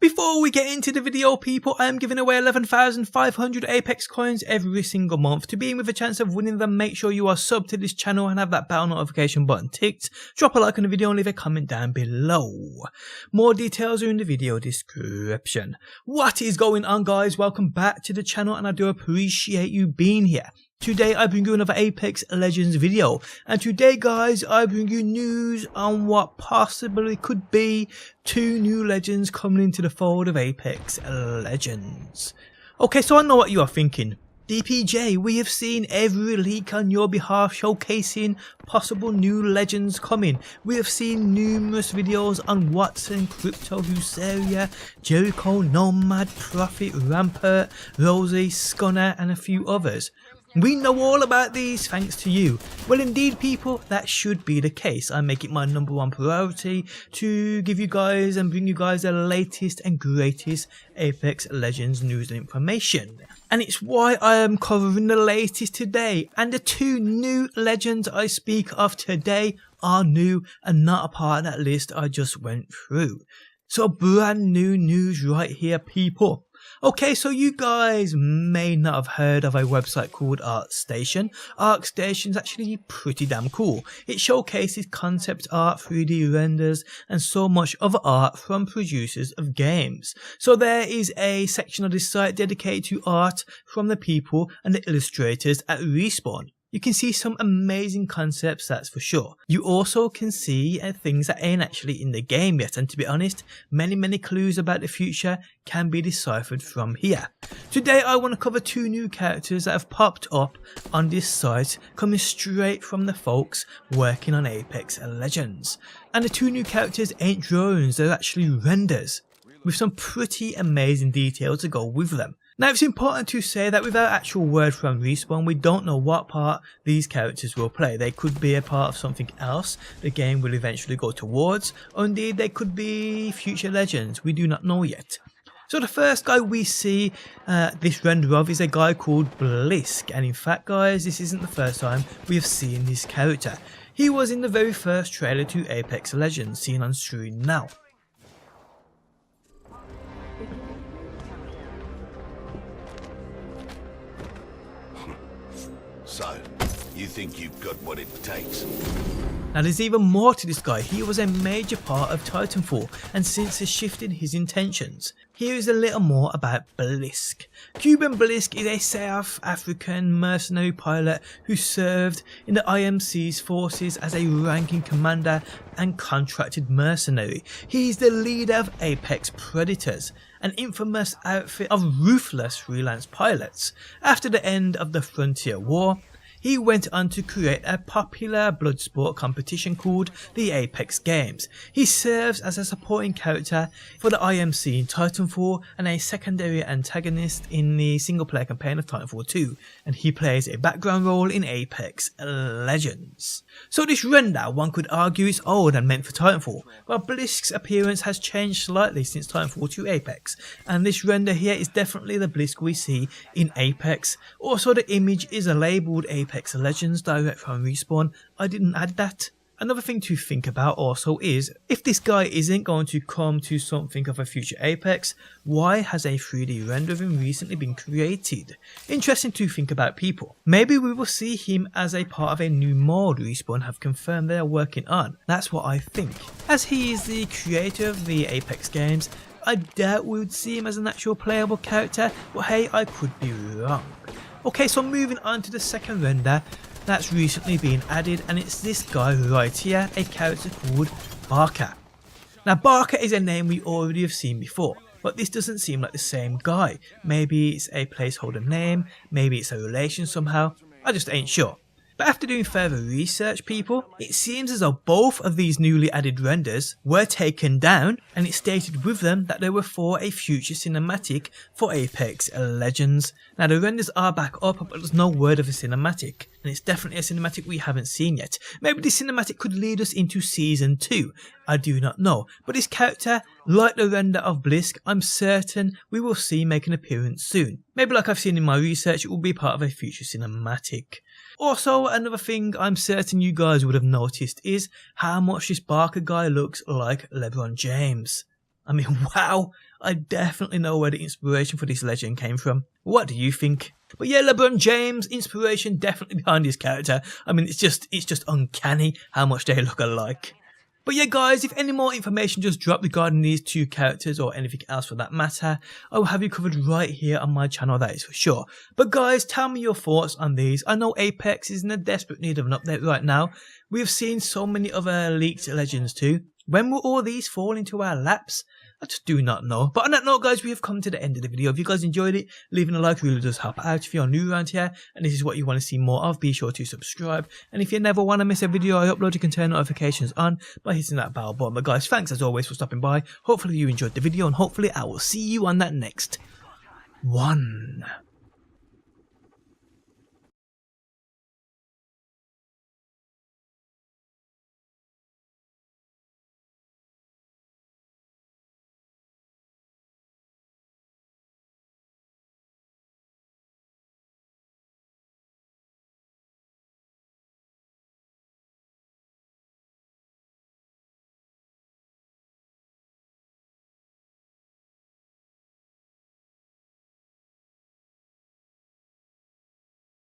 Before we get into the video, people, I am giving away 11,500 Apex coins every single month. To be in with a chance of winning them, make sure you are subbed to this channel and have that bell notification button ticked. Drop a like on the video and leave a comment down below. More details are in the video description. What is going on, guys? Welcome back to the channel and I do appreciate you being here. Today I bring you another Apex Legends video, and today, guys, I bring you news on what possibly could be 2 new legends coming into the fold of Apex Legends. Okay, so I know what you are thinking. DPJ, we have seen every leak on your behalf showcasing possible new legends coming. We have seen numerous videos on Watson, Crypto, Husaria, Jericho, Nomad, Prophet, Rampart, Rosie, Scunner and a few others. We know all about these thanks to you. Well, indeed, people, that should be the case. I make it my #1 priority to give you guys and bring you guys the latest and greatest Apex Legends news and information. And it's why I am covering the latest today. And the 2 new legends I speak of today are new and not a part of that list I just went through. So brand new news right here, people. Okay, so you guys may not have heard of a website called ArtStation. ArtStation is actually pretty damn cool. It showcases concept art, 3D renders and so much other art from producers of games. So there is a section of this site dedicated to art from the people and the illustrators at Respawn. You can see some amazing concepts, that's for sure. You also can see things that ain't actually in the game yet, and to be honest, many clues about the future can be deciphered from here. Today I want to cover 2 new characters that have popped up on this site, coming straight from the folks working on Apex Legends. And the 2 new characters ain't drones, they're actually renders, with some pretty amazing detail to go with them. Now, it's important to say that without actual word from Respawn, we don't know what part these characters will play. They could be a part of something else the game will eventually go towards, or indeed they could be future legends. We do not know yet. So the first guy we see this render of is a guy called Brisk, and in fact, guys, this isn't the first time we have seen this character. He was in the very first trailer to Apex Legends seen on screen now. So, you think you've got what it takes? Now there's even more to this guy. He was a major part of Titanfall and since has shifted his intentions. Here is a little more about Brisk. Cuban Brisk is a South African mercenary pilot who served in the IMC's forces as a ranking commander and contracted mercenary. He is the leader of Apex Predators, an infamous outfit of ruthless freelance pilots. After the end of the Frontier War, he went on to create a popular blood sport competition called the Apex Games. He serves as a supporting character for the IMC in Titanfall and a secondary antagonist in the single player campaign of Titanfall 2, and he plays a background role in Apex Legends. So this render, one could argue, is old and meant for Titanfall, while Brisk's appearance has changed slightly since Titanfall 2 Apex, and this render here is definitely the Brisk we see in Apex. Also, the image is labelled Apex Legends direct from Respawn. I didn't add that. Another thing to think about also is, if this guy isn't going to come to something of a future Apex, why has a 3D render of him recently been created? Interesting to think about, people. Maybe we will see him as a part of a new mod Respawn have confirmed they are working on. That's what I think. As he is the creator of the Apex games, I doubt we would see him as an actual playable character, but hey, I could be wrong. Okay, so moving on to the second render that's recently been added, and it's this guy right here, a character called Barker. Now Barker is a name we already have seen before, but this doesn't seem like the same guy. Maybe it's a placeholder name, maybe it's a relation somehow, I just ain't sure. But after doing further research, people, it seems as though both of these newly added renders were taken down, and it stated with them that they were for a future cinematic for Apex Legends. Now the renders are back up, but there's no word of a cinematic, and it's definitely a cinematic we haven't seen yet. Maybe this cinematic could lead us into Season 2, I do not know, but this character, like the render of Brisk, I'm certain we will see make an appearance soon. Maybe like I've seen in my research, it will be part of a future cinematic. Also, another thing I'm certain you guys would have noticed is how much this Barker guy looks like LeBron James. I mean, wow, I definitely know where the inspiration for this legend came from. What do you think? But yeah, LeBron James, inspiration definitely behind his character. I mean, it's just uncanny how much they look alike. But yeah guys, if any more information just dropped regarding these two characters or anything else for that matter, I will have you covered right here on my channel, that is for sure. But guys, tell me your thoughts on these. I know Apex is in a desperate need of an update right now. We've seen so many other leaked legends too. When will all these fall into our laps? I just do not know. But on that note guys, we have come to the end of the video. If you guys enjoyed it, leaving a like really does help out. If you're new around here and this is what you want to see more of, be sure to subscribe. And if you never want to miss a video I upload, you can turn notifications on by hitting that bell button. But guys, thanks as always for stopping by. Hopefully you enjoyed the video and hopefully I will see you on that next one.